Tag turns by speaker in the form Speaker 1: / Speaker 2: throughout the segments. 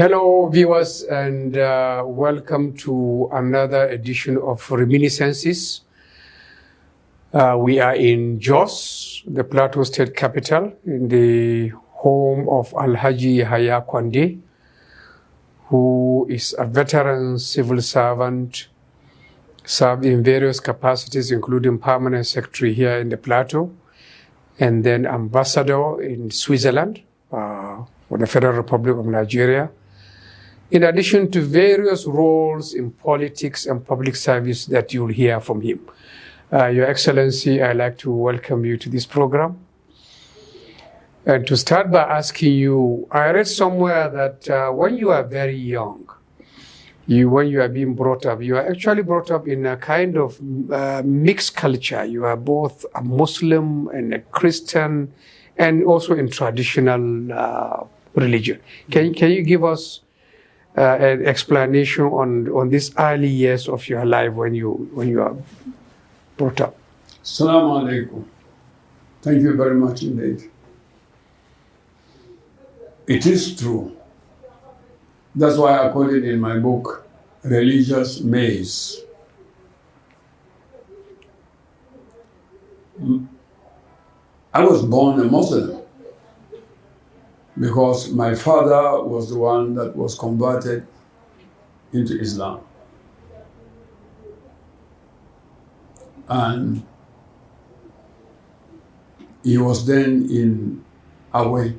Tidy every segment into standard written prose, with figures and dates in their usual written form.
Speaker 1: Hello, viewers, and welcome to another edition of Reminiscences. We are in Jos, the Plateau State capital, in the home of ALHAJI YAHAYA KWANDE, who is a veteran civil servant, served in various capacities, including permanent secretary here in the Plateau, and then ambassador in Switzerland for the Federal Republic of Nigeria, in addition to various roles in politics and public service that you'll hear from him. Your Excellency, I'd like to welcome you to this program. And to start by asking you, I read somewhere that when you are very young, when you are being brought up, you are actually brought up in a kind of mixed culture. You are both a Muslim and a Christian, and also in traditional religion. Can you give us an explanation on these early years of your life when you are brought up?
Speaker 2: Assalamu alaikum. Thank you very much indeed. It is true. That's why I call it in my book, Religious Maze. I was born a Muslim because my father was the one that was converted into Islam. And he was then in Away,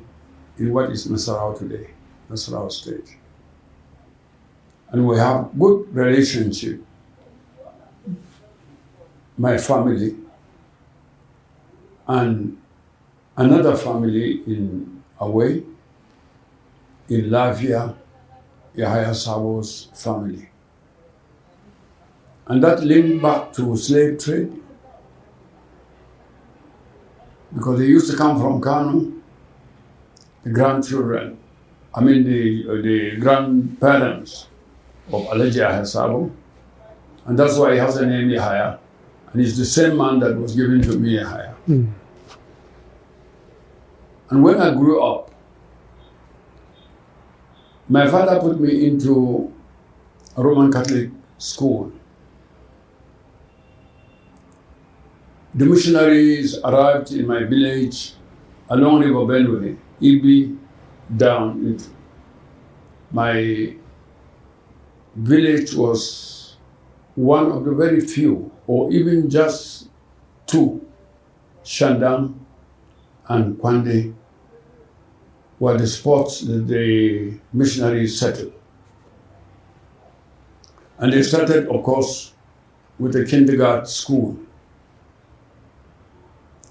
Speaker 2: in what is Nasarawa today, Nasarawa State. And we have good relationship, my family and another family in Away, in Lavia, Yahaya Sabo's family. And that linked back to slave trade, because they used to come from Kano, the grandchildren, the grandparents of ALHAJI YAHAYA Sabo, and that's why he has the name Yahaya, and he's the same man that was given to me Yahaya. And when I grew up, my father put me into a Roman Catholic school. The missionaries arrived in my village along River Benue, Ibi, down. My village was one of the very few, or even just two, Shandam and Kwande, were the spots that the missionaries settled. And they started, of course, with a kindergarten school.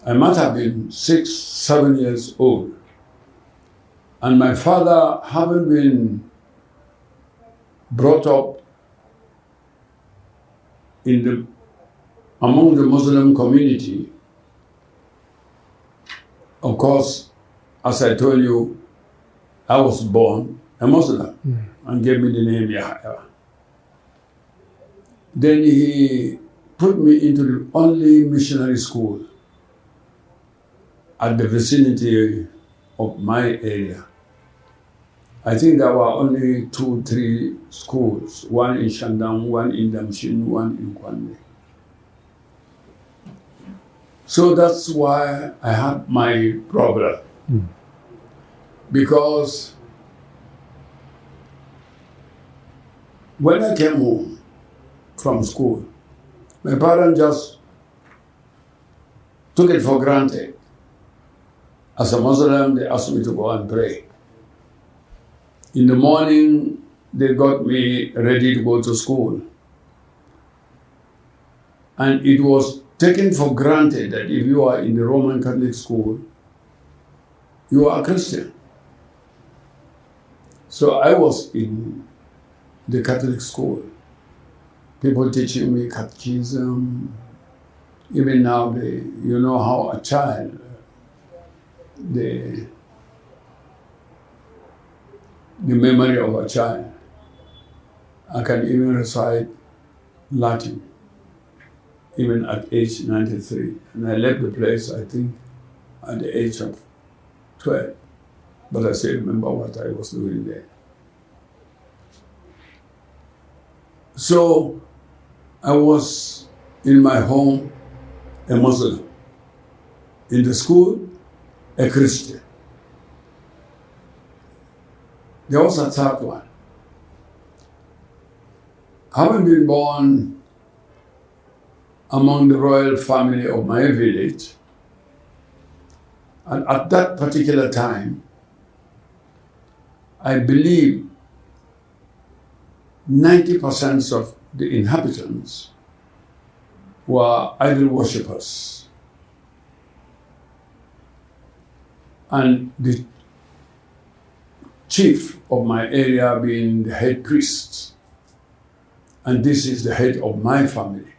Speaker 2: I must have been 6, 7 years old. And my father, having been brought up among the Muslim community, of course, as I told you, I was born a Muslim and gave me the name Yahaya. Then he put me into the only missionary school at the vicinity of my area. I think there were only 2, 3 schools, one in Shandam, one in Damshin, one in Kwande. So that's why I had my problem. Because when I came home from school, my parents just took it for granted. As a Muslim, they asked me to go and pray. In the morning, they got me ready to go to school. And it was taken for granted that if you are in the Roman Catholic school, you are a Christian. So I was in the Catholic school. People teaching me catechism. Even now, you know how a child, the memory of a child. I can even recite Latin, even at age 93. And I left the place, I think, at the age of 12. But I still remember what I was doing there. So I was in my home a Muslim, in the school a Christian. There was a third one. Having been born among the royal family of my village, and at that particular time, I believe 90% of the inhabitants were idol worshippers. And the chief of my area being the head priest, and this is the head of my family.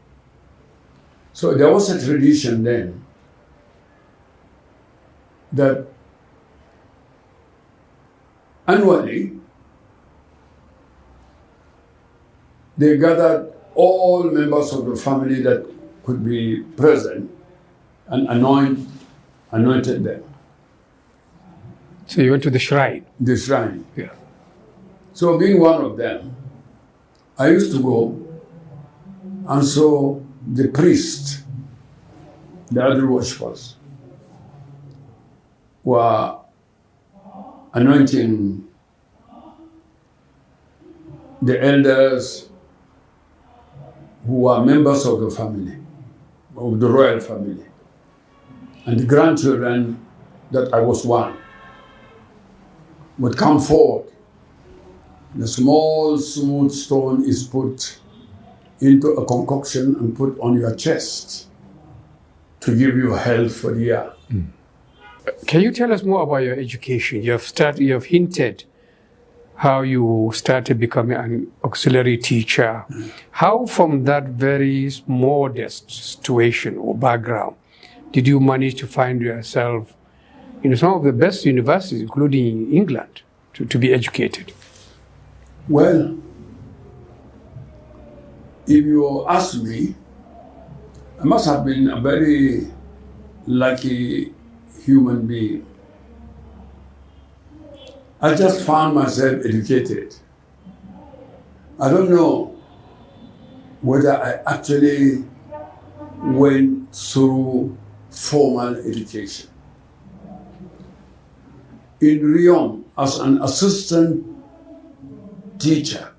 Speaker 2: So there was a tradition then that annually they gathered all members of the family that could be present and anointed them.
Speaker 1: So you went to the shrine?
Speaker 2: The shrine.
Speaker 1: Yeah.
Speaker 2: So being one of them, I used to go, and so the priest, the idol worshippers, were anointing the elders who were members of the family, of the royal family, and the grandchildren that I was one would come forward. The small smooth stone is put into a concoction and put on your chest to give you health for the year.
Speaker 1: Mm. Can you tell us more about your education? You have hinted how you started becoming an auxiliary teacher. How from that very modest situation or background did you manage to find yourself in some of the best universities, including England, to be educated?
Speaker 2: Well, if you ask me, I must have been a very lucky human being. I just found myself educated. I don't know whether I actually went through formal education. In Riyadh, as an assistant teacher,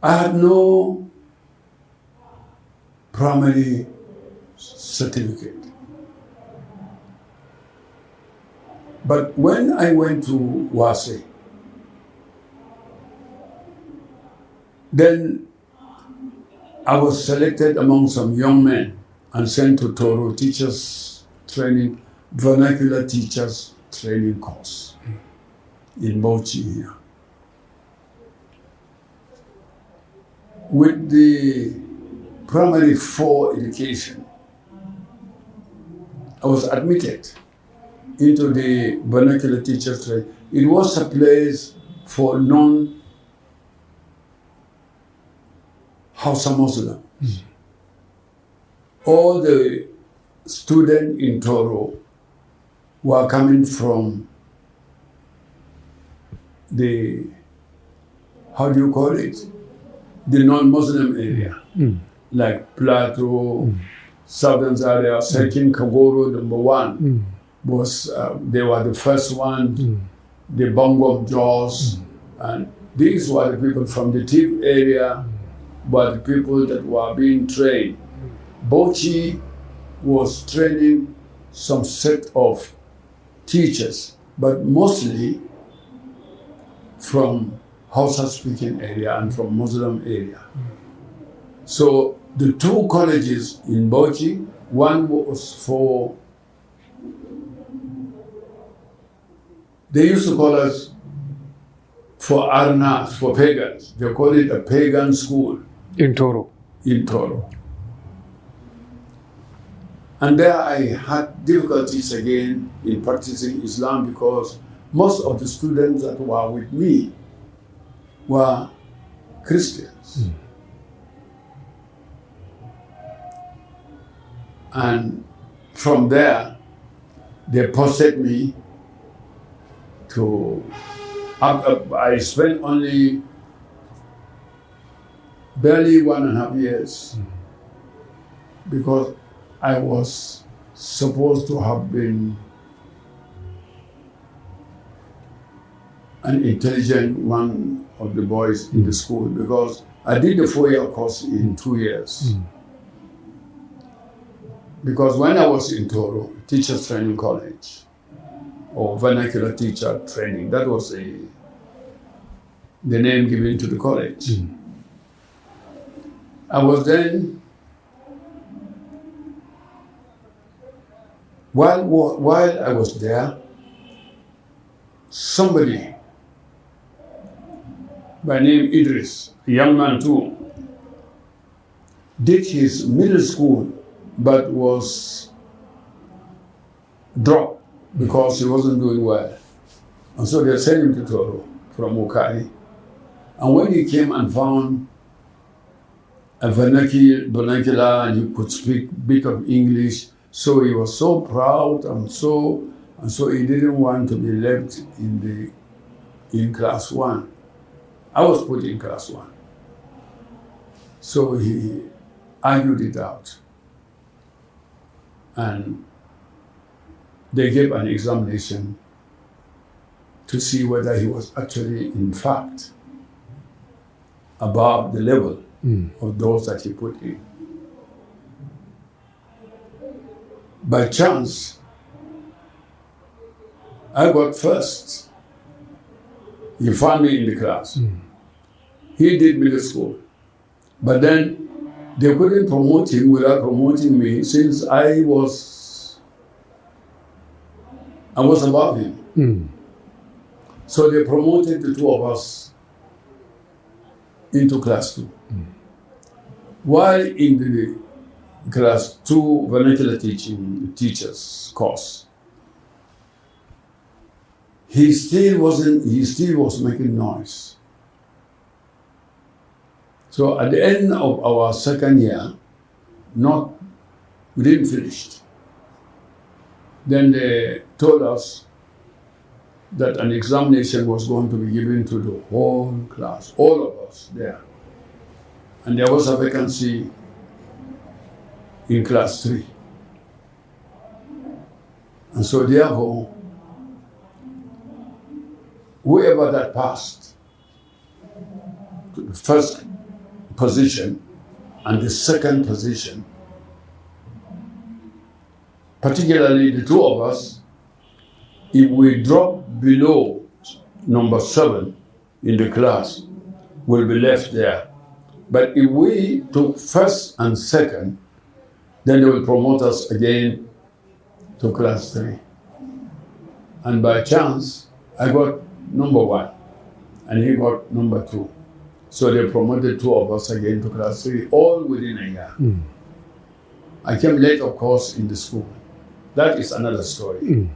Speaker 2: I had no primary certificate. But when I went to Wasi, then I was selected among some young men and sent to Toro teachers training, vernacular teachers training course in Bauchi here. With the primary 4 education, I was admitted into the vernacular teachers training. It was a place for non-Hausa Muslims. Mm. All the students in Toro were coming from the, how do you call it? The non-Muslim area, like Plateau, Southern Zaria, Sekin Kagoro, number 1, was, they were the first one, the Bongo Jaws, and these were the people from the Tiv area, were the people that were being trained. Bauchi was training some set of teachers, but mostly from Hausa-speaking area and from Muslim area. So the 2 colleges in Bauchi, one was for, they used to call us for Arnas, for pagans. They call it a pagan school.
Speaker 1: In Toro?
Speaker 2: In Toro. And there I had difficulties again in practicing Islam because most of the students that were with me were Christians. And from there, they posted me to, I spent only barely 1.5 years, because I was supposed to have been an intelligent one of the boys in the school, because I did the 4-year course in 2 years. Because when I was in Toro, Teachers Training College, or Vernacular Teacher Training, that was the name given to the college. I was then, while I was there, somebody by name Idris, a young man too, did his middle school but was dropped because he wasn't doing well. And so they sent him to Toro from Okai. And when he came and found a vernacular and he could speak a bit of English, so he was so proud and so he didn't want to be left in class 1. I was put in class 1. So he argued it out. And they gave an examination to see whether he was actually, in fact, above the level of those that he put in. By chance, I got first. He found me in the class. He did middle school. But then they couldn't promote him without promoting me, since I was above him. So they promoted the two of us into class 2. While in the class 2 vernacular teachers course, he still was making noise. So at the end of our second year, we didn't finish. Then they told us that an examination was going to be given to the whole class, all of us there. And there was a vacancy in class 3. And so therefore, whoever that passed to the first position and the second position, particularly the two of us, if we drop below number 7 in the class, we'll be left there. But if we took first and second, then they will promote us again to class 3. And by chance, I got number 1, and he got number 2. So they promoted two of us again to class 3, all within a year. I came late, of course, in the school. That is another story.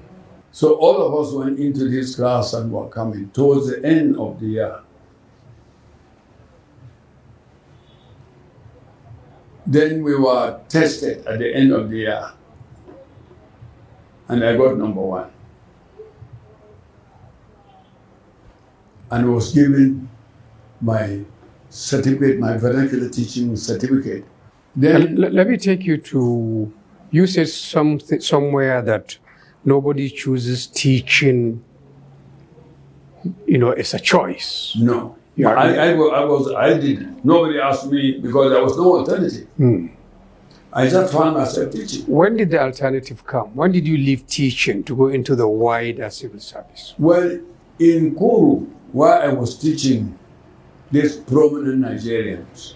Speaker 2: So all of us went into this class and were coming towards the end of the year. Then we were tested at the end of the year, and I got number 1. And was given my certificate, my vernacular teaching certificate. Then
Speaker 1: let me take you to, you said somewhere that nobody chooses teaching, as a choice.
Speaker 2: No. I didn't. Nobody asked me because there was no alternative. I just found myself teaching.
Speaker 1: When did the alternative come? When did you leave teaching to go into the wider civil service?
Speaker 2: Well, in Kuru, where I was teaching these prominent Nigerians,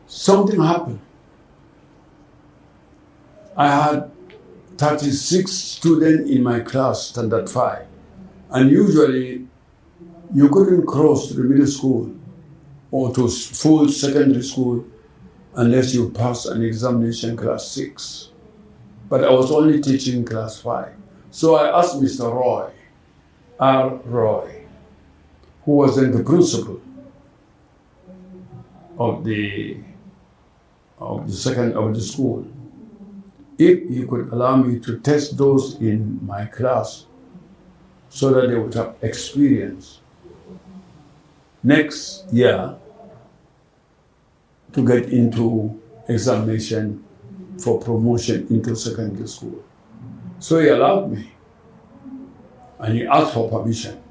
Speaker 2: something happened. I had 36 students in my class, standard 5, and usually you couldn't cross to the middle school or to full secondary school unless you passed an examination class 6. But I was only teaching class 5. So I asked Mr. Roy, R. Roy, who was then the principal of the school, if he could allow me to test those in my class so that they would have experience. next year to get into examination for promotion into secondary school. So he allowed me, and he asked for permission.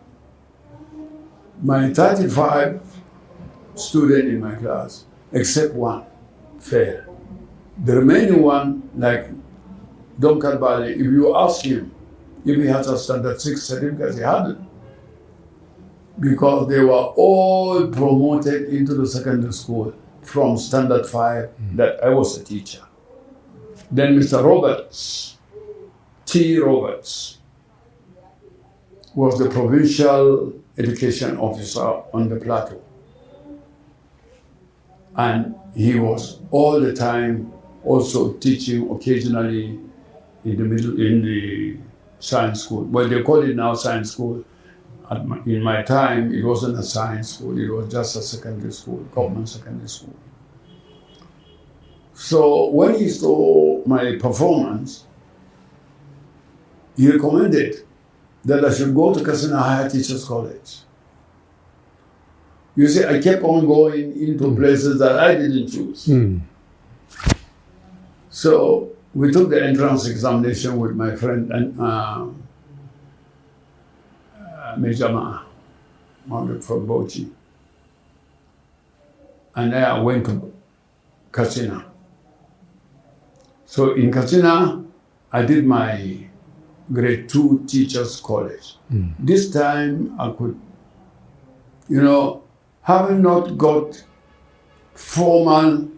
Speaker 2: My 35 students in my class, except one, failed. The remaining one, like Don Kalbali, if you ask him if he has a standard 6 certificate, he hadn't. Because they were all promoted into the secondary school from standard 5 that I was a teacher. Then Mr. Roberts, T. Roberts, was the provincial education officer on the plateau. And he was all the time also teaching occasionally in the science school. Well, they call it now science school. In my time, it wasn't a science school, it was just a secondary school, government secondary school. So when he saw my performance, he recommended that I should go to Katsina Higher Teachers College. You see, I kept on going into places that I didn't choose. So we took the entrance examination with my friend and Major Mohammed from Bauchi. And then I went to Katsina. So in Katsina, I did my grade 2 teachers college. This time I could, having not got formal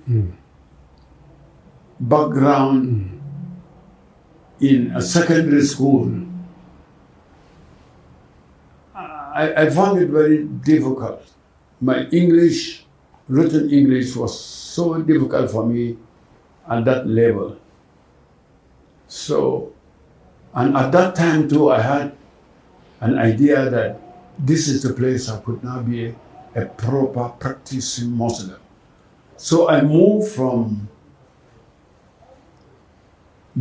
Speaker 2: background in a secondary school, I found it very difficult. My English, written English, was so difficult for me at that level. So, and at that time too, I had an idea that this is the place I could now be a proper practicing Muslim. So I moved from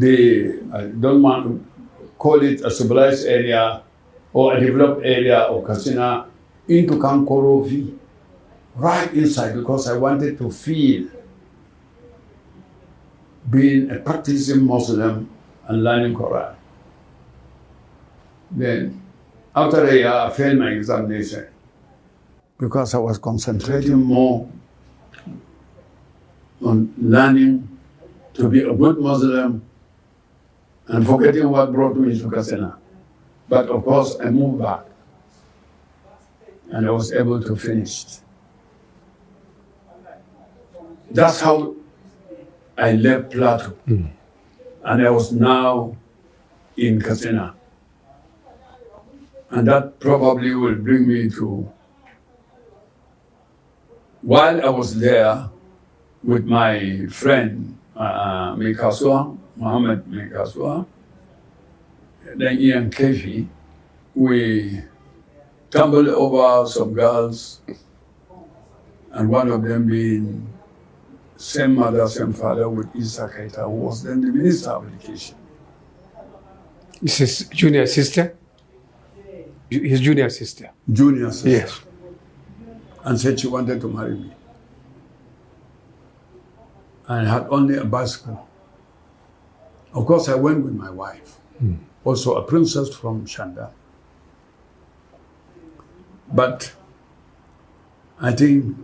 Speaker 2: I don't want to call it a civilized area or a developed area of Katsina into Kankorovi, right inside, because I wanted to feel being a practicing Muslim and learning Quran. Then, after a year, I failed my examination because I was concentrating more on learning to be a good Muslim and forgetting what brought me to Katsina. But of course, I moved back and I was able to finish. That's how I left Plateau. And I was now in Katsina. And that probably will bring me to, while I was there with my friend, Mohammed Mikaswa, then Ian Kefi, we stumbled over some girls, and one of them being same mother, same father with Isa Keita, who was then the Minister of Education.
Speaker 1: Is his junior sister? His junior sister?
Speaker 2: Junior sister.
Speaker 1: Yes.
Speaker 2: And said she wanted to marry me. And I had only a bicycle. Of course, I went with my wife, also a princess from Shanda. But I think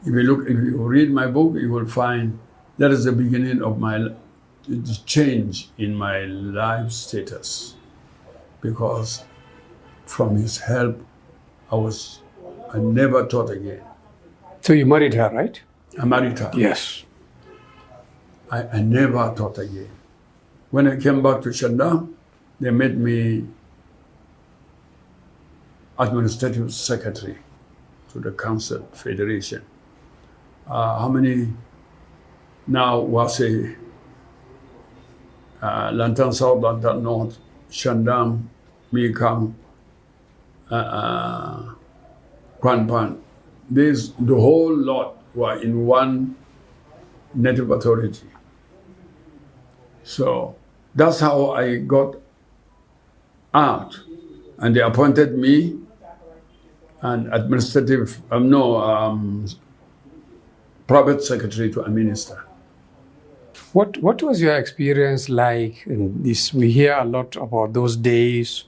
Speaker 2: if you read my book, you will find that is the beginning of the change in my life status. Because from his help, I never taught again.
Speaker 1: So you married her, right?
Speaker 2: I married her.
Speaker 1: Yes.
Speaker 2: I never taught again. When I came back to Shanda, they made me administrative secretary to the council federation. How many now was a Lantan South, Lantan North, Shandam, Mikang, Kwanpan. The whole lot were in one native authority. So that's how I got out. And they appointed me and administrative, private secretary to a minister.
Speaker 1: What was your experience like in this? We hear a lot about those days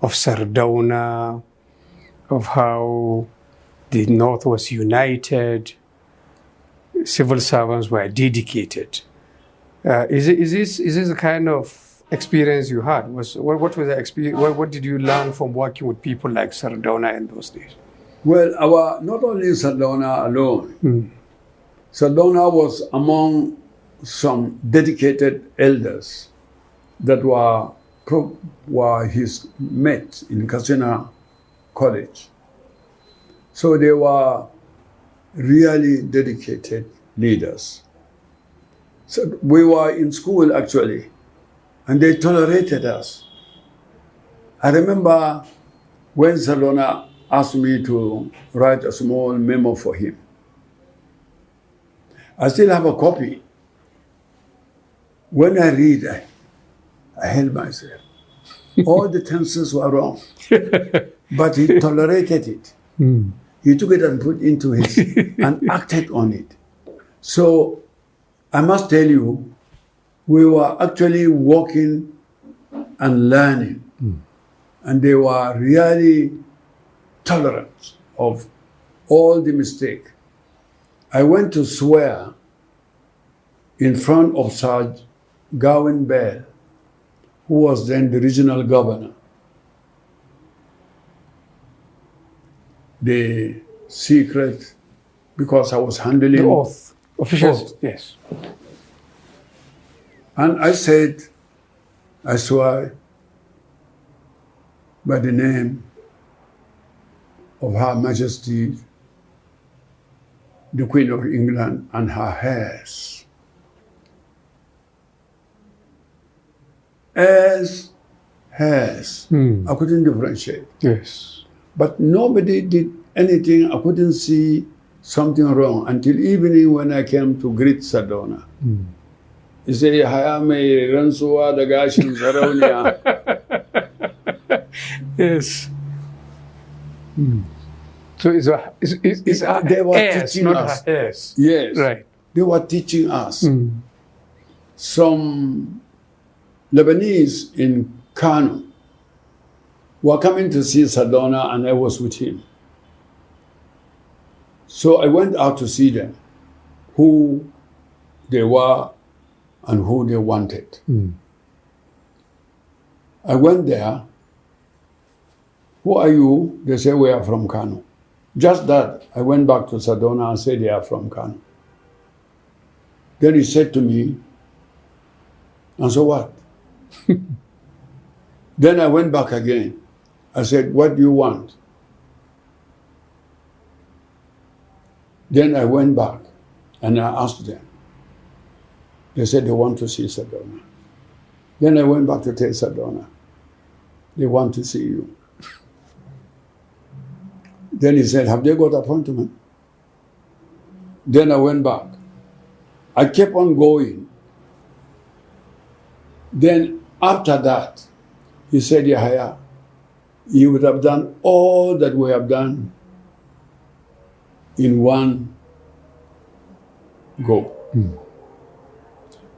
Speaker 1: of Sadona, of how the North was united, civil servants were dedicated. Is this the kind of experience you had? What was the experience? What did you learn from working with people like Sadona in those days?
Speaker 2: Well, not only Sadona alone. Sadona was among some dedicated elders that were his mates in Katsina College. So they were really dedicated leaders. So we were in school actually, and they tolerated us. I remember when Sadona asked me to write a small memo for him. I still have a copy. When I read, I held myself. All the tenses were wrong, but he tolerated it. He took it and put into his, and acted on it. So I must tell you, we were actually walking and learning, and they were really tolerant of all the mistake. I went to swear in front of Sir Gawain Bell, who was then the regional governor. The secret, because I was handling
Speaker 1: the oath, officials,
Speaker 2: oath.
Speaker 1: Yes.
Speaker 2: And I said, I swear by the name of Her Majesty, the Queen of England, and her heirs. As heirs. I couldn't differentiate.
Speaker 1: Yes.
Speaker 2: But nobody did anything. I couldn't see something wrong until evening when I came to greet Sadona. He said, "Yahaya mai rantsuwa da gashin sarauniya."
Speaker 1: Yes. So
Speaker 2: they were
Speaker 1: heirs,
Speaker 2: teaching
Speaker 1: not
Speaker 2: us.
Speaker 1: her heirs.
Speaker 2: Yes.
Speaker 1: Right.
Speaker 2: They were teaching us. Some Lebanese in Kano were coming to see Sadona, and I was with him. So I went out to see them, who they were and who they wanted. I went there. Who are you? They say, we are from Kano. Just that, I went back to Sadona and said, they are from Kano. Then he said to me, and so what? Then I went back again. I said, what do you want? Then I went back and I asked them. They said they want to see Sadona. Then I went back to tell Sadona, they want to see you. Then he said, have they got appointment? Then I went back. I kept on going. Then after that, he said, Yahaya, you would have done all that we have done in one go.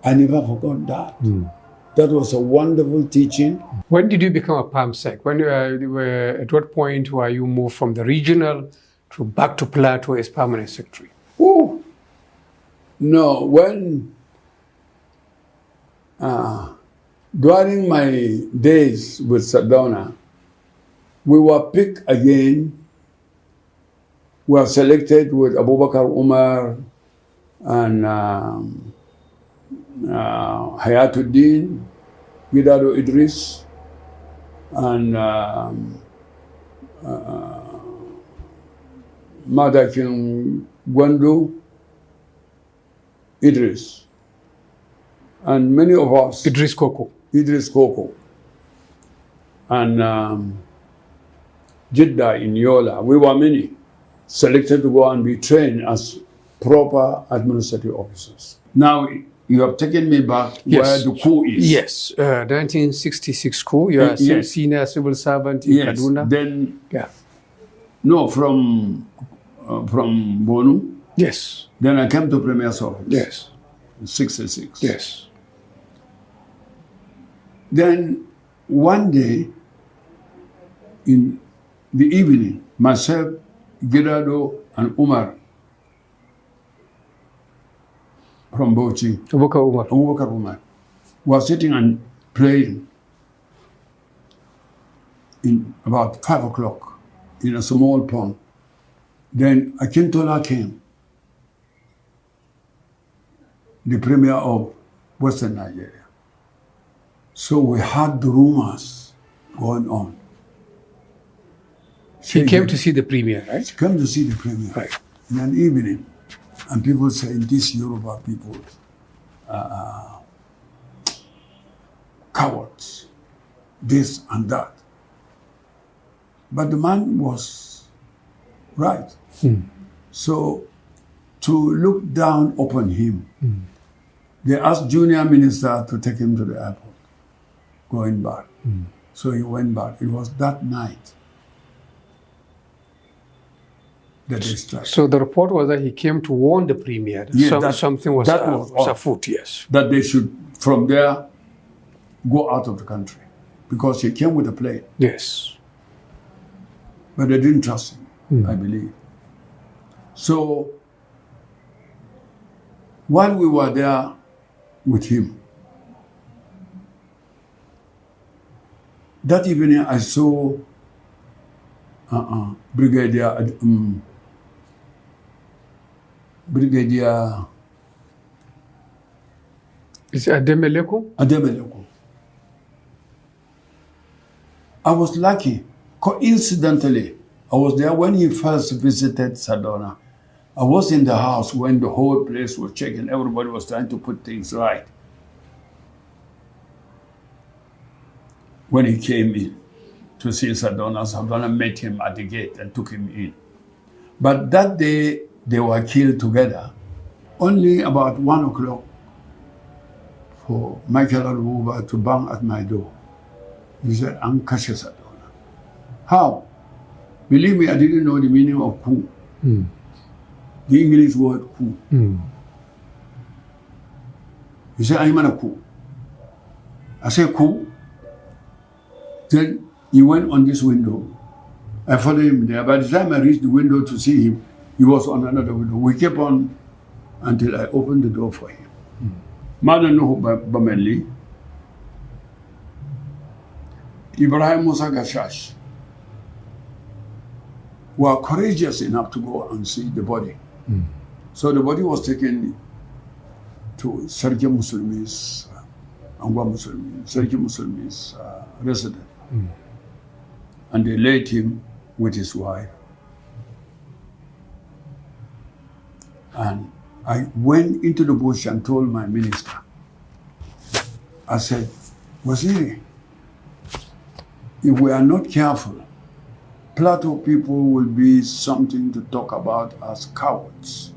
Speaker 2: I never forgot that. That was a wonderful teaching.
Speaker 1: When did you become a PAMSEC? When you were, at what point were you moved from the regional to back to Plateau as permanent secretary?
Speaker 2: Ooh. No, when during my days with Sadona, we were picked again. We were selected with Abubakar Umar and Hayatuddin, Gidado Idris, and Madakin Gwandu Idris, and many of us.
Speaker 1: Idris Koko.
Speaker 2: And Jeddah in Yola. We were many selected to go and be trained as proper administrative officers. Now, you have taken me back where the coup is.
Speaker 1: Yes, 1966 coup. You are a senior civil servant in Kaduna.
Speaker 2: Then No, from Bonu.
Speaker 1: Yes.
Speaker 2: Then I came to Premier's office.
Speaker 1: Yes.
Speaker 2: In 66.
Speaker 1: Yes.
Speaker 2: Then one day, in the evening, myself, Girado, and Umar from Bauchi, Abubakar Umar, was sitting and praying in about 5 o'clock in a small pond. Then Akintola came, the premier of Western Nigeria. So we had the rumors going on.
Speaker 1: He came to see the premier, right?
Speaker 2: He came to see the premier,
Speaker 1: right,
Speaker 2: in an evening. And people saying, these Yoruba people are cowards, this and that. But the man was right. So to look down upon him, they asked junior minister to take him to the airport, going back. So he went back. It was that night that they struck.
Speaker 1: So the report was that he came to warn the premier that something was afoot, yes.
Speaker 2: That they should, from there, go out of the country. Because he came with a plane.
Speaker 1: Yes.
Speaker 2: But they didn't trust him, I believe. So, while we were there with him, that evening I saw Brigadier
Speaker 1: Is it Ademeleko?
Speaker 2: Ademeleko. I was lucky. Coincidentally, I was there when he first visited Sadona. I was in the house when the whole place was shaking. Everybody was trying to put things right. When he came in to see Sadona, Sadona met him at the gate and took him in. But that day, they were killed together. Only about 1 o'clock for Michael Aluba to bang at my door. He said, "I'm Kashe Sadona." How? Believe me, I didn't know the meaning of coup. The English word coup. He said, "I'm in a coup." I said, "Coup?" Then he went on this window. I followed him there. By the time I reached the window to see him, he was on another window. We kept on until I opened the door for him. Madam Nuhu Bamelli, Ibrahim Musa Gashash were courageous enough to go and see the body. So the body was taken to Sarki Muslimi's, Sarki Muslimi's residence. And they laid him with his wife. And I went into the bush and told my minister, I said, "Waziri, if we are not careful, Plateau people will be something to talk about as cowards.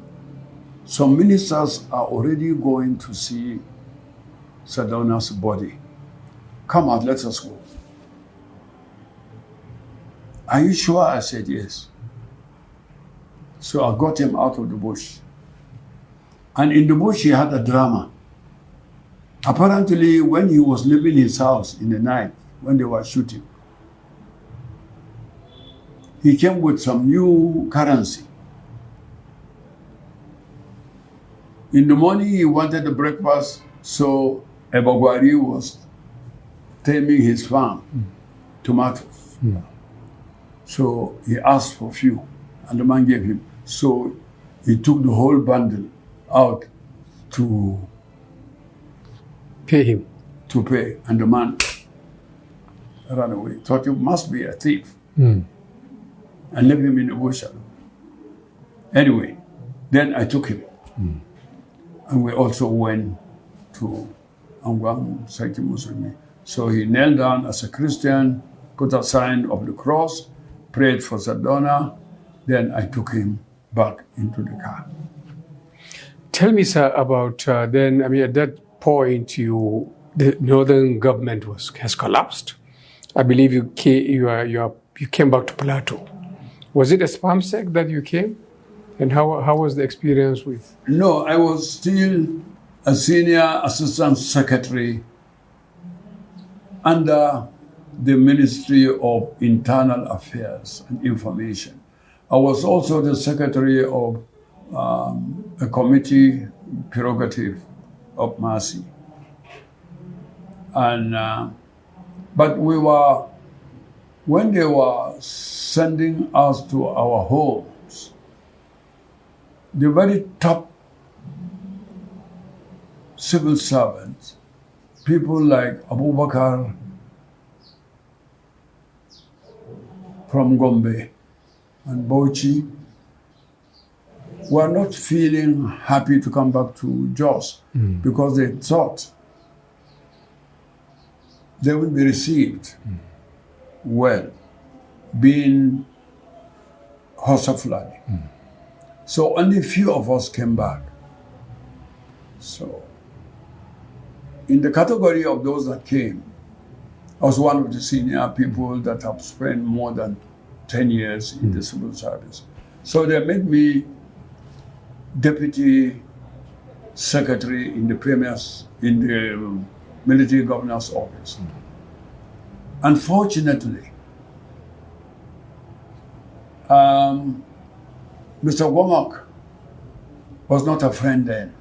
Speaker 2: Some ministers are already going to see Sadona's body. Come out, let us go." "Are you sure?" I said, "Yes." So I got him out of the bush. And in the bush, he had a drama. Apparently, when he was leaving his house in the night, when they were shooting, he came with some new currency. In the morning, he wanted the breakfast, so Ebogwari was taming his farm, tomatoes. So he asked for a few, and the man gave him. So he took the whole bundle out to
Speaker 1: pay him.
Speaker 2: To pay, and the man ran away. Thought he must be a thief, and left him in the bush. Anyway, then I took him, and we also went to Angwang Saiki Muslimi. So he knelt down as a Christian, put a sign of the cross, prayed for Sadona, then I took him back into the car.
Speaker 1: Tell me, sir, about then, I mean, at that point, the northern government has collapsed. I believe you came back to Plateau. Was it a spam sec that you came? And how was the experience with?
Speaker 2: No, I was still a senior assistant secretary under the Ministry of Internal Affairs and Information. I was also the secretary of a committee prerogative of Mercy. And, but when they were sending us to our homes, the very top civil servants, people like Abubakar from Gombe and Bauchi, were not feeling happy to come back to Jos because they thought they would be received well, being Hausa Fulani. So only few of us came back. So in the category of those that came, I was one of the senior people that have spent more than 10 years in the civil service. So they made me deputy secretary in the military governor's office. Unfortunately, Mr. Womack was not a friend then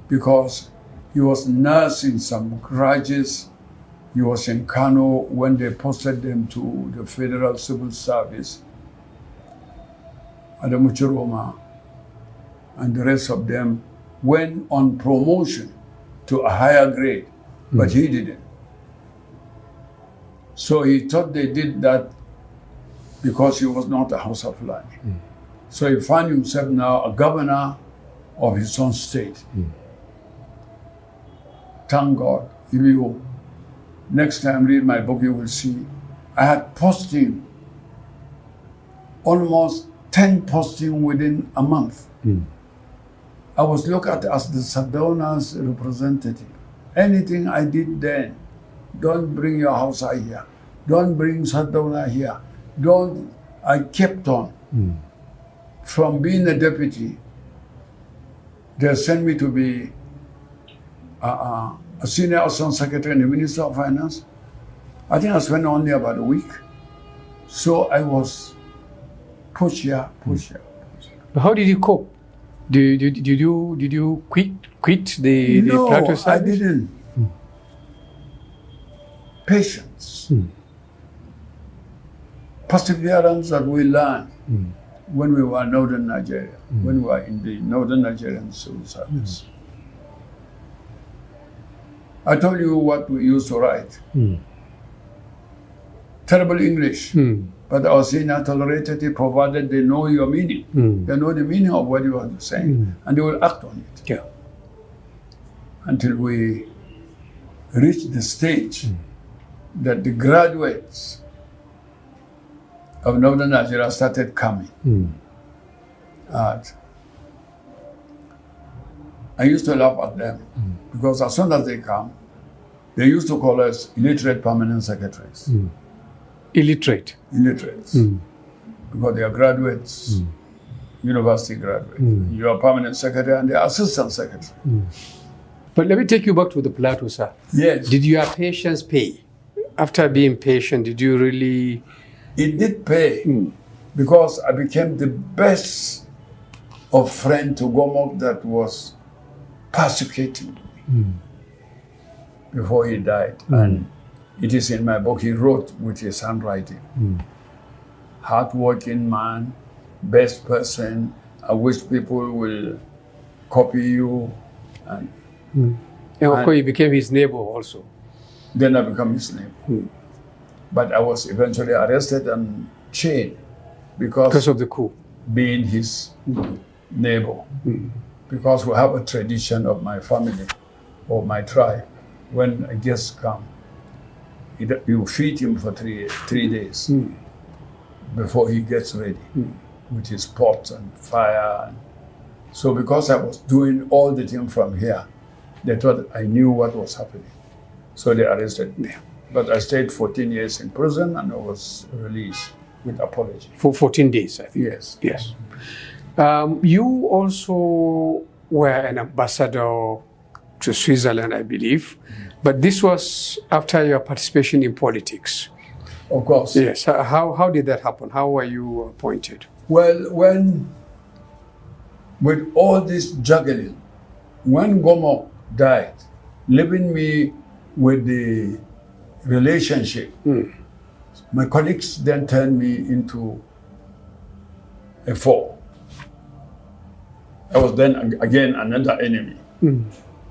Speaker 2: because he was nursing some grudges. He was in Kano when they posted them to the Federal Civil Service. Adamu Chiroma and the rest of them went on promotion to a higher grade, but he didn't. So he thought they did that because he was not a Hausa Fulani. So he found himself now a governor of his own state. Thank God. If you next time read my book, you will see I had posting, almost 10 posting within a month. I was looked at as the Sadonas representative. Anything I did then, don't bring your house here. Don't bring Sadona here. I kept on. From being a deputy, they sent me to be a senior assistant secretary in the Ministry of Finance. I think I spent only about a week. So I was push here.
Speaker 1: How did you cope? Did you quit the Plateau service?
Speaker 2: No, I didn't. Patience. Perseverance that we learned when we were in Northern Nigeria, when we were in the Northern Nigerian Civil Service. I told you what we used to write. Terrible English, but our senior tolerated it provided they know your meaning. They know the meaning of what you are saying, and they will act on it.
Speaker 1: Yeah.
Speaker 2: Until we reach the stage that the graduates of Northern Nigeria started coming. I used to laugh at them because as soon as they come, they used to call us illiterate permanent secretaries.
Speaker 1: Illiterate?
Speaker 2: Illiterates. Because they are graduates, university graduates. You are permanent secretary and they are assistant secretary.
Speaker 1: But let me take you back to the Plateau, sir.
Speaker 2: Yes.
Speaker 1: Did your patience pay? After being patient, did you really...
Speaker 2: It did pay because I became the best of friend to Gomok that was persecuting me before he died. And it is in my book, he wrote with his handwriting. Hardworking man, best person, I wish people will copy you. And
Speaker 1: of course, you became his neighbor also.
Speaker 2: Then I became his neighbor. But I was eventually arrested and chained because
Speaker 1: of the coup.
Speaker 2: Being his neighbor. Because we have a tradition of my family, or my tribe, when a guest comes, you feed him for three days before he gets ready with his pot and fire. So because I was doing all the thing from here, they thought I knew what was happening. So they arrested me. But I stayed 14 years in prison and I was released. with apology.
Speaker 1: For 14 days, I think.
Speaker 2: Yes.
Speaker 1: Yes. You also were an ambassador to Switzerland, I believe, but this was after your participation in politics.
Speaker 2: Of course.
Speaker 1: Yes. How did that happen? How were you appointed?
Speaker 2: Well, with all this juggling, when Gomo died, leaving me with the relationship, my colleagues then turned me into a foe. I was then again another enemy.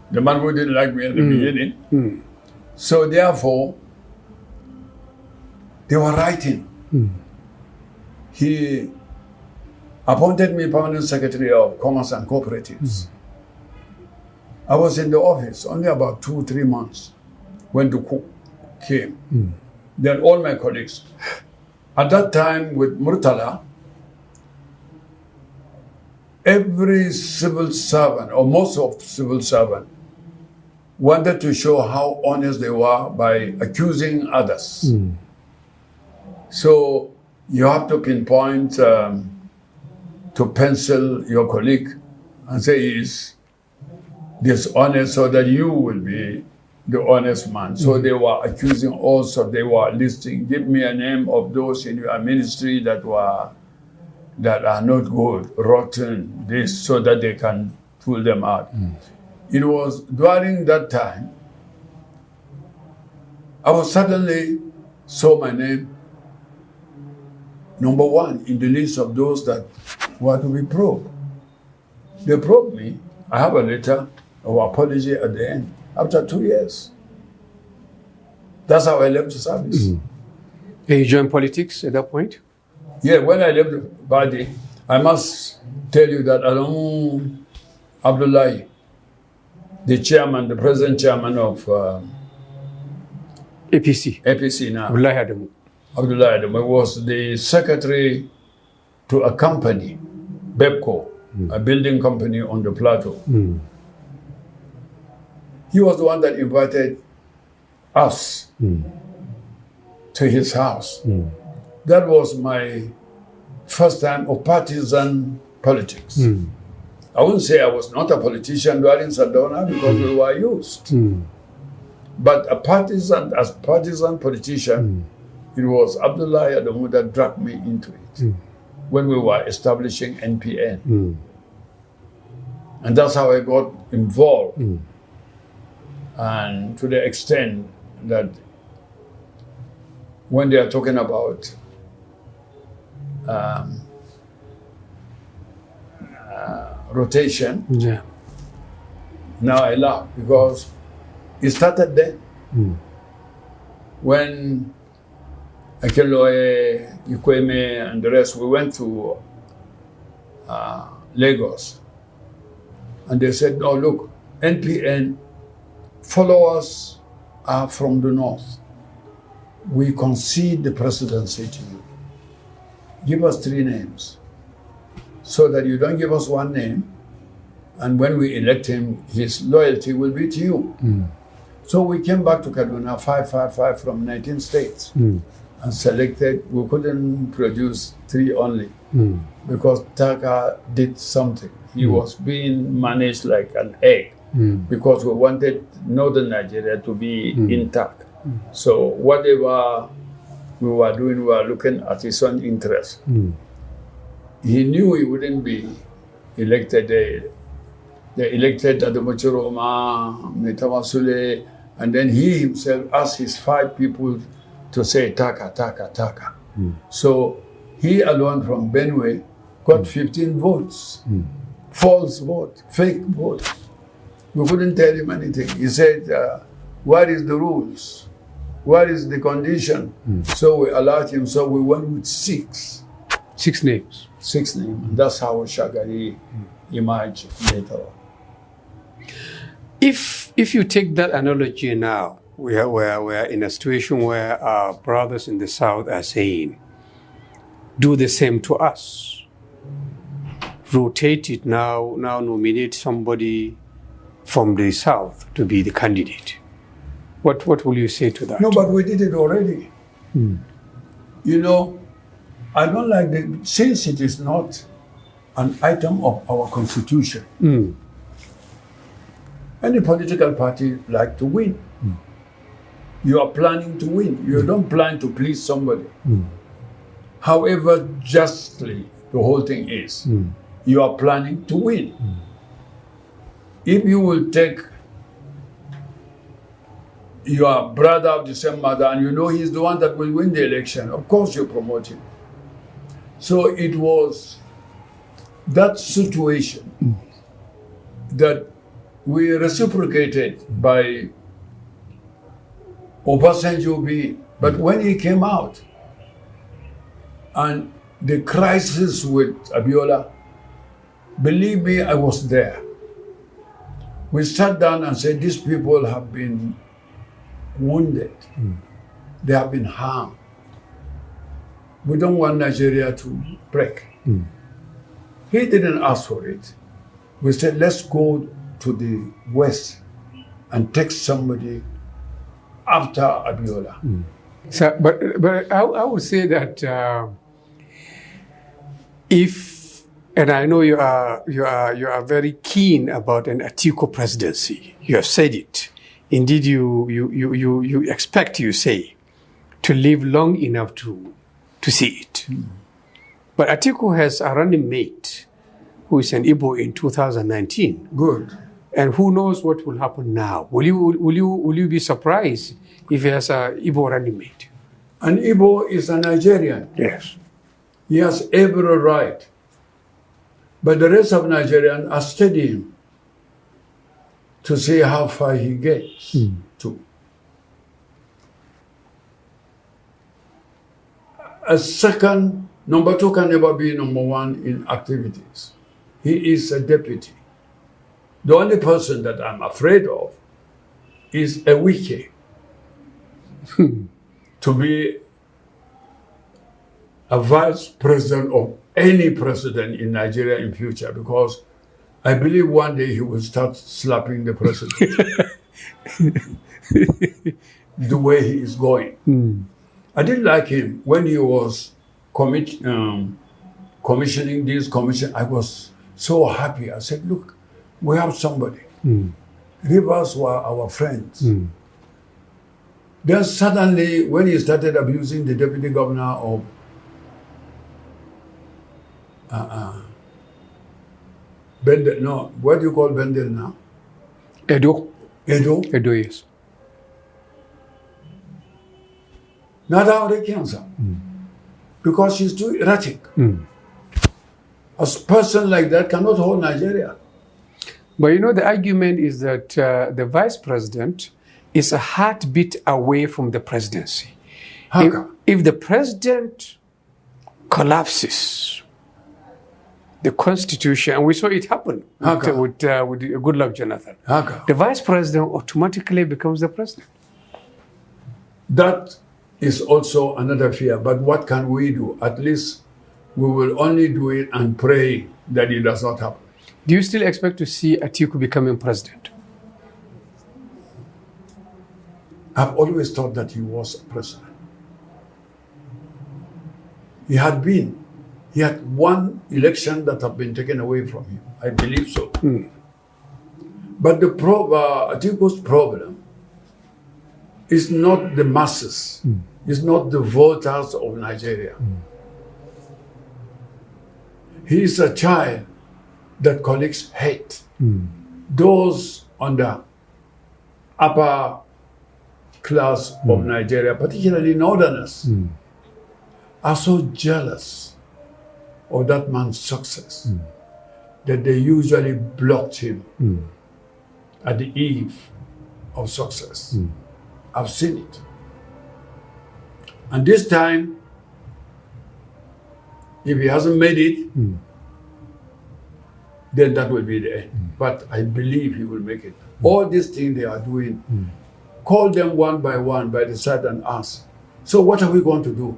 Speaker 2: The man who didn't like me at the beginning. So therefore, they were writing. He appointed me permanent secretary of Commerce and Cooperatives. I was in the office only about 2-3 months when the coup came. Then all my colleagues, at that time with Murtala, every civil servant, or most of civil servants, wanted to show how honest they were by accusing others. So you have to pinpoint to pencil your colleague and say he's dishonest so that you will be the honest man. So they were accusing also, they were listing, give me a name of those in your ministry that are not good, rotten, this, so that they can pull them out. It was during that time, I was suddenly saw my name number 1 in the list of those that were to be probed. They probed me. I have a letter of apology at the end, after 2 years. That's how I left the service.
Speaker 1: And you joined politics at that point?
Speaker 2: Yeah, when I left the party, I must tell you that Alamu Abdullahi, the chairman, the present chairman of APC now, Abdullahi Adamu was the secretary to a company, Bepco, a building company on the plateau. He was the one that invited us to his house. That was my first time of partisan politics. I wouldn't say I was not a politician during Sadona because we were used. But as partisan politician, it was Abdullah Adamu that dragged me into it when we were establishing NPN. And that's how I got involved. And to the extent that when they are talking about rotation, now I laugh because it started then. When Akeloe, Ikweme, and the rest, we went to Lagos. And they said, oh, look, NPN followers are from the north. We concede the presidency to you. Give us 3 names so that you don't give us 1 name. And when we elect him, his loyalty will be to you. So we came back to Kaduna, 5 from 19 states. And selected, we couldn't produce 3 only because Taka did something. He was being managed like an egg because we wanted northern Nigeria to be intact. So whatever we were doing, we were looking at his own interest. He knew he wouldn't be elected. They elected Ademochiroma, Metamasule, and then he himself asked his 5 people to say Taka, Taka, Taka. So he alone from Benue got 15 votes. False vote, fake vote. We couldn't tell him anything. He said, what is the rules? What is the condition? So we allowed him, so we went with 6.
Speaker 1: 6 names.
Speaker 2: 6 names. That's how Shagari emerged later on.
Speaker 1: If you take that analogy now, we are in a situation where our brothers in the South are saying, do the same to us. Rotate it now nominate somebody from the South to be the candidate. What will you say to that?
Speaker 2: No, but we did it already. You know, I don't like the, since it is not an item of our constitution. Any political party like to win. You are planning to win. You don't plan to please somebody. However justly the whole thing is, you are planning to win. If you will take your brother of the same mother and you know he's the one that will win the election, of course you promote him. So it was that situation that we reciprocated by Obasanjo being. But when he came out and the crisis with Abiola, believe me, I was there. We sat down and said, these people have been wounded. They have been harmed. We don't want Nigeria to break. He didn't ask for it. We said, let's go to the West and take somebody after Abiola.
Speaker 1: So, but I would say that if, and I know you are very keen about an Atiku presidency. You have said it. Indeed, you expect, you say, to live long enough to see it. But Atiku has a running mate who is an Igbo in 2019.
Speaker 2: Good.
Speaker 1: And who knows what will happen now? Will you be surprised if he has a Igbo running mate?
Speaker 2: An Igbo is a Nigerian.
Speaker 1: Yes.
Speaker 2: He has every right. But the rest of Nigerians are studying to see how far he gets to. A second, number two can never be number one in activities. He is a deputy. The only person that I'm afraid of is a wiki to be a vice president of any president in Nigeria in future, because I believe one day he will start slapping the president the way he is going. I didn't like him when he was commissioning this commission. I was so happy. I said, look, we have somebody. Rivers were our friends. Then suddenly, when he started abusing the deputy governor of Bendel, no, what do you call Bendel now?
Speaker 1: Edo, yes.
Speaker 2: Not our cancer. Because she's too erratic. A person like that cannot hold Nigeria.
Speaker 1: But you know, the argument is that the vice president is a heartbeat away from the presidency. If the president collapses, the constitution, and we saw it happen with Goodluck Jonathan, the vice president automatically becomes the president.
Speaker 2: That is also another fear. But what can we do? At least we will only do it and pray that it does not happen.
Speaker 1: Do you still expect to see Atiku becoming president?
Speaker 2: I've always thought that he was a president. He had one election that had been taken away from him. I believe so. But the Atiku's problem is not the masses. It's not the voters of Nigeria. He is a child that collects hate. Those on the upper class of Nigeria, particularly northerners, are so jealous of that man's success that they usually blocked him at the eve of success. I've seen it. And this time, if he hasn't made it, then that will be the end. But I believe he will make it. All these things they are doing, call them one by the side and ask, so what are we going to do?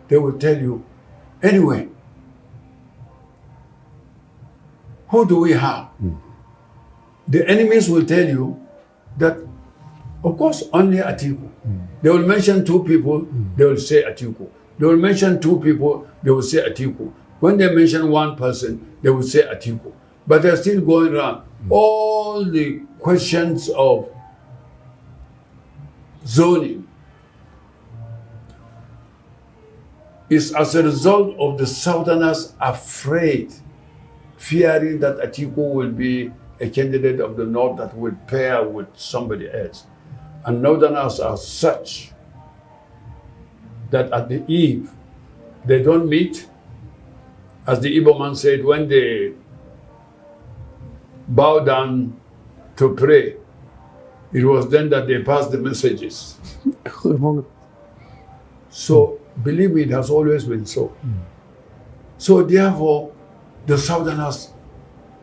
Speaker 2: They will tell you, anyway, who do we have? The enemies will tell you that, of course, only Atiku. They will mention two people, they will say Atiku. They will mention two people, they will say Atiku. When they mention one person, they will say Atiku. But they're still going around. All the questions of zoning is as a result of the Southerners afraid, fearing that Atiku will be a candidate of the North that will pair with somebody else. And Northerners are such that at the eve, they don't meet. As the Igbo man said, when they bow down to pray, it was then that they passed the messages. So, believe me, it has always been so. So therefore, the Southerners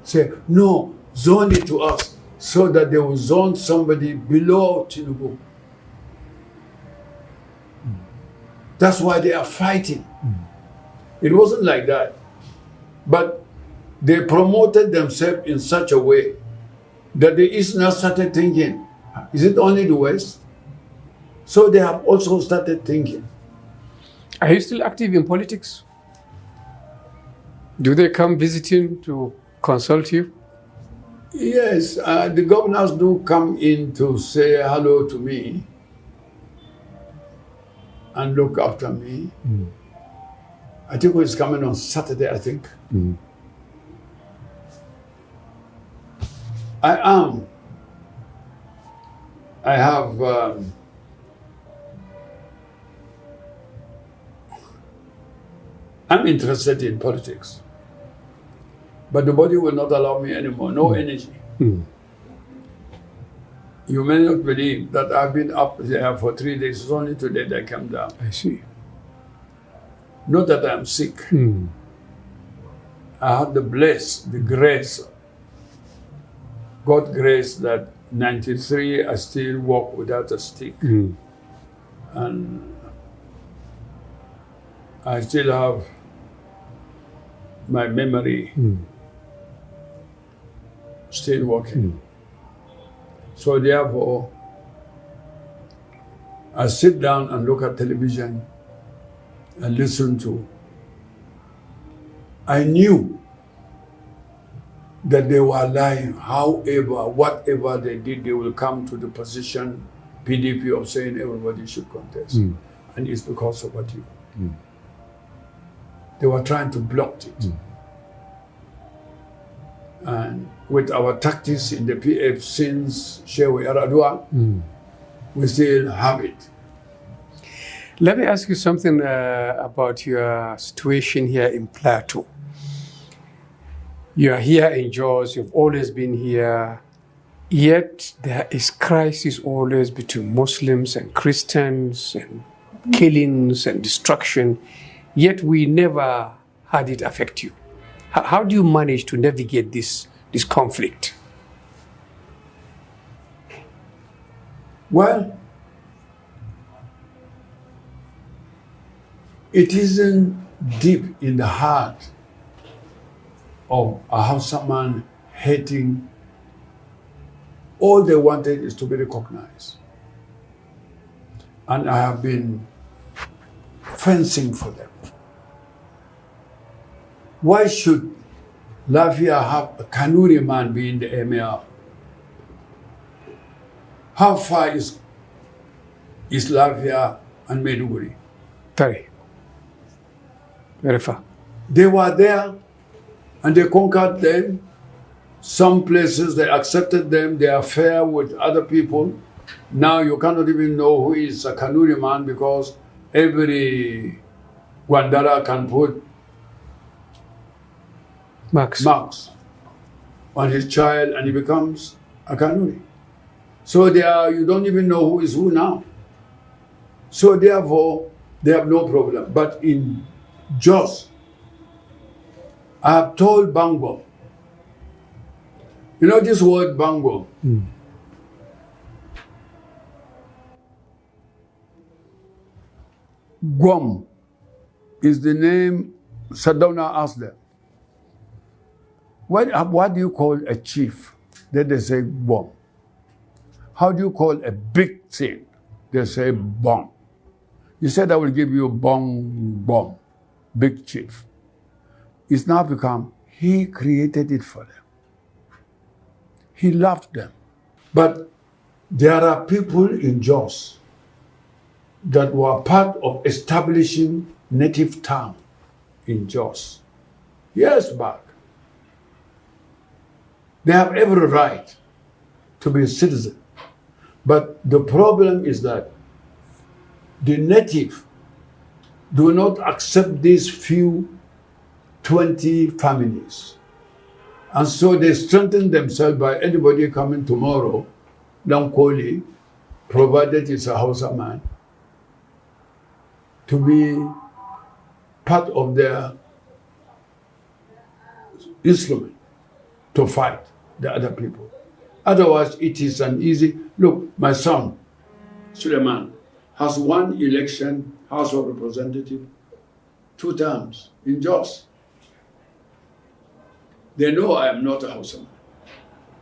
Speaker 2: say, no, zone it to us, so that they will zone somebody below Tinubu. That's why they are fighting. It wasn't like that. But they promoted themselves in such a way that the Easterners started thinking, is it only the West? So they have also started thinking.
Speaker 1: Are you still active in politics? Do they come visiting to consult you?
Speaker 2: Yes, the governors do come in to say hello to me and look after me. I think it's coming on Saturday, I think. I have I'm interested in politics, but the body will not allow me anymore, no energy. You may not believe that I've been up there for 3 days. It's only today that I came down.
Speaker 1: I see.
Speaker 2: Not that I'm sick. I had the grace, God's grace that 93, I still walk without a stick. And I still have my memory still working. So therefore, I sit down and look at television and listen to. I knew that they were lying. However, whatever they did, they will come to the position, PDP, of saying everybody should contest. And it's because of what you. They were trying to block it. And with our tactics in the PF since Shehu Yaradua, we still have it.
Speaker 1: Let me ask you something about your situation here in Plateau. You are here in Jos, you've always been here, yet there is crisis always between Muslims and Christians and killings and destruction, yet we never had it affect you. How do you manage to navigate this conflict?
Speaker 2: Well, it isn't deep in the heart of a Hausa man hating. All they wanted is to be recognized. And I have been fencing for them. Why should Lafia have a Kanuri man be in the emir? How far is Lafia and Maiduguri?
Speaker 1: Very far.
Speaker 2: They were there and they conquered them. Some places they accepted them, they are fair with other people. Now you cannot even know who is a Kanuri man because every Gwandara can put marks on his child and he becomes a Kanuri. So you don't even know who is who now. So therefore, they have no problem. But in Jos, I have told Bango, you know this word Bango? Guam is the name Sadona asked them. What do you call a chief? Then they say Guam. How do you call a big thing? They say bomb. He said, I will give you bomb, big chief. It's now become, he created it for them. He loved them. But there are people in Jos that were part of establishing native town in Jos years back. They have every right to be a citizen. But the problem is that the native do not accept these few 20 families. And so they strengthen themselves by anybody coming tomorrow, Dankoli, provided it's a Hausa man, to be part of their instrument to fight the other people. Otherwise, it is an easy, look, my son, Suleiman, has won election, House of Representatives, 2 terms in Jos. They know I am not a Hausa.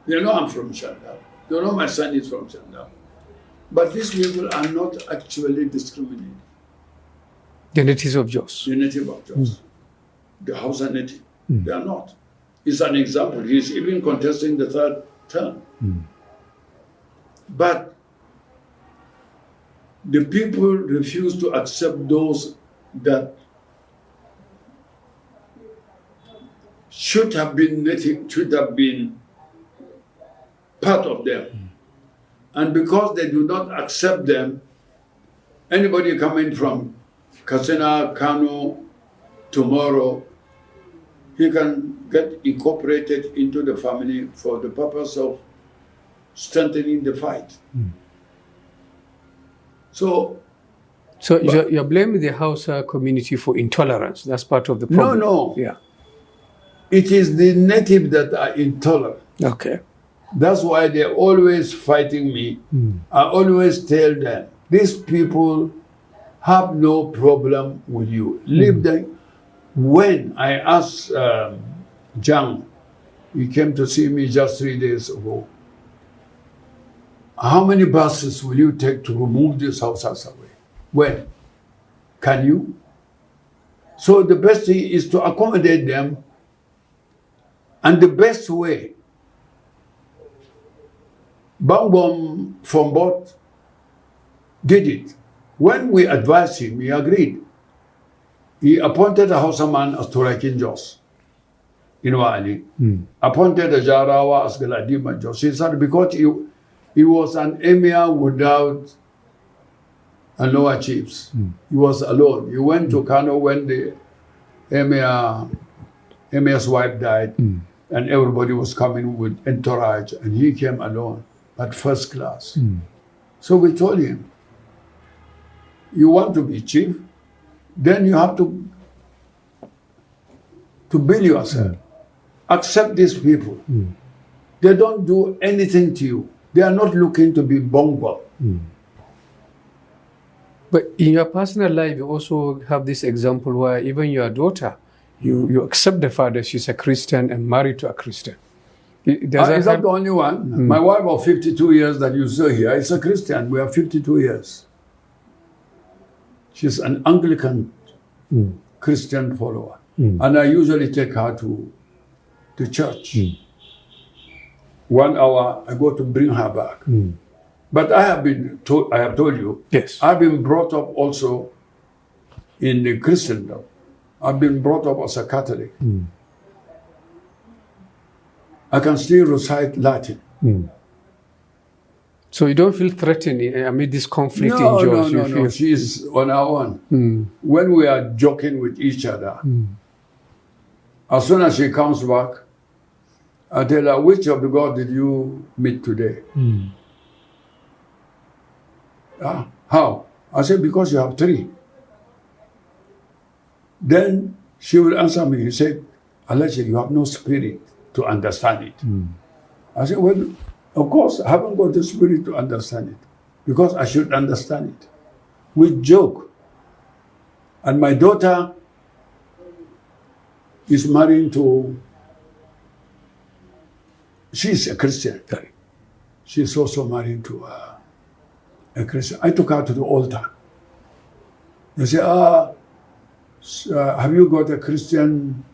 Speaker 2: They know I'm from Shandam. They know my son is from Shandam. But these people are not actually discriminated.
Speaker 1: The natives of Jos.
Speaker 2: The native of Jos. The Hausa native. They are not. It's an example. He's even contesting the 3rd term. But the people refuse to accept those that should have been native, should have been part of them. And because they do not accept them, anybody coming from Katsina, Kano, tomorrow, he can get incorporated into the family for the purpose of strengthening the fight. So
Speaker 1: you're blaming the Hausa community for intolerance. That's part of the problem.
Speaker 2: No.
Speaker 1: Yeah.
Speaker 2: It is the native that are intolerant.
Speaker 1: Okay.
Speaker 2: That's why they're always fighting me. I always tell them, these people have no problem with you. Leave them. When I asked Jang, he came to see me just 3 days ago, how many buses will you take to remove these houses away? When? Can you? So the best thing is to accommodate them. And the best way, Bambam from Bot did it. When we advised him, he agreed. He appointed a Hausa man as Turakin Jos in Wali. Appointed a Jarawa as Galadima Jos. He said because he was an emir without and lower chiefs. He was alone. He went to Kano when the emir's wife died, and everybody was coming with entourage, and he came alone at 1st class. So we told him, you want to be chief, then you have to build yourself. Accept these people. They don't do anything to you. They are not looking to be bongo.
Speaker 1: But in your personal life, you also have this example where even your daughter, you accept the fact that she's a Christian and married to a Christian.
Speaker 2: Is that the only one? My wife of 52 years that you saw here is a Christian. We are 52 years. She's an Anglican Christian follower. And I usually take her to the church. 1 hour, I go to bring her back. But I have told you,
Speaker 1: yes,
Speaker 2: I've been brought up also in the Christendom. I've been brought up as a Catholic. I can still recite Latin.
Speaker 1: So you don't feel threatened amid this conflict in Jos?
Speaker 2: No. She is on her own. When we are joking with each other, as soon as she comes back, I tell her, which of the God did you meet today? How? I said, because you have 3. Then she will answer me. He said, Alhaji, you have no spirit to understand it. I said, well, of course, I haven't got the spirit to understand it, because I should understand it. We joke. And my daughter is married to, she's a Christian. She's also married to a Christian. I took her to the altar. They say, have you got a Christian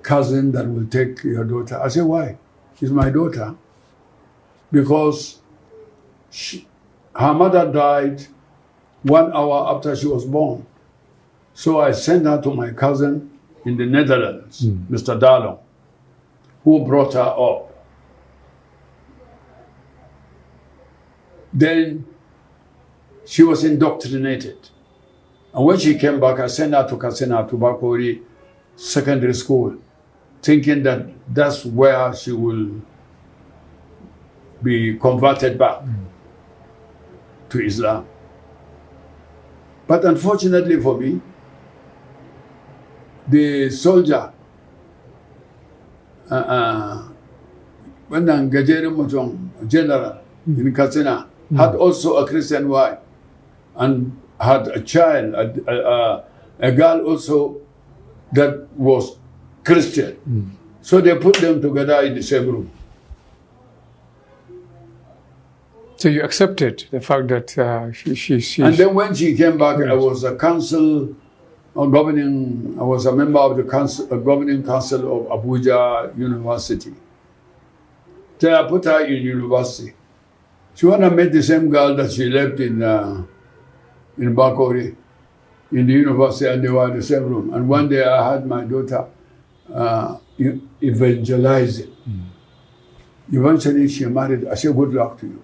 Speaker 2: cousin that will take your daughter? I say, why? She's my daughter. Because her mother died 1 hour after she was born. So I sent her to my cousin in the Netherlands, Mr. Darlon, who brought her up. Then she was indoctrinated. And when she came back, I sent her to Kasena, to Bakori Secondary School, thinking that that's where she will be converted back to Islam. But unfortunately for me, the soldier, when general in Katsina, had also a Christian wife and had a child, a girl also that was Christian. So they put them together in the same room.
Speaker 1: So you accepted the fact that she.
Speaker 2: And then when she came back, I was a council governing. I was a member of the governing council of Abuja University. So I put her in university. She wanna meet the same girl that she left in Bakori, in the university, and they were in the same room. And one day I had my daughter evangelizing. Eventually she married. I said, good luck to you.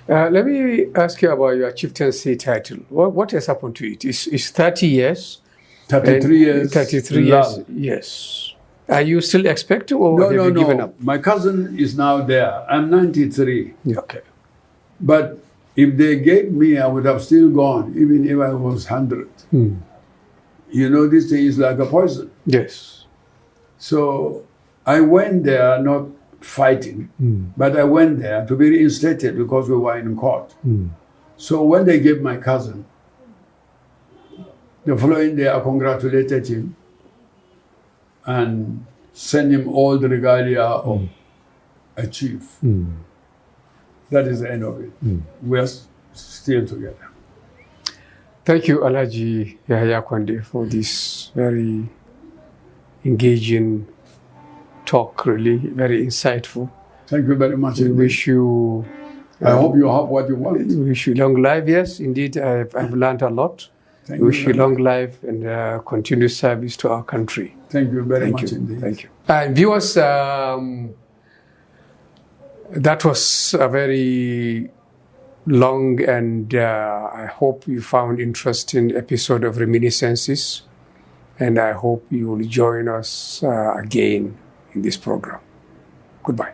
Speaker 1: Let me ask you about your chieftaincy title. What has happened to it? It's 30 years.
Speaker 2: 33 years.
Speaker 1: 33 years, yes. Are you still expecting, or have you given up?
Speaker 2: My cousin is now there. I'm 93.
Speaker 1: Okay.
Speaker 2: But if they gave me, I would have still gone, even if I was 100. You know, this thing is like a poison.
Speaker 1: Yes.
Speaker 2: So I went there not fighting, but I went there to be reinstated because we were in court. So when they gave my cousin, the following day I congratulated him and sent him all the regalia of a chief. That is the end of it. We are still together.
Speaker 1: Thank you, Alhaji Yahaya KWANDE, for this very engaging talk, really very insightful.
Speaker 2: Thank you very much.
Speaker 1: We wish you...
Speaker 2: I hope you have what you want.
Speaker 1: We wish you long life. Yes, indeed, I've learned a lot.
Speaker 2: Thank
Speaker 1: we wish you long life and continued service to our country.
Speaker 2: Thank you very much indeed.
Speaker 1: Thank you. Viewers, that was a very long and I hope you found interesting episode of Reminiscences, and I hope you will join us again in this program. Goodbye.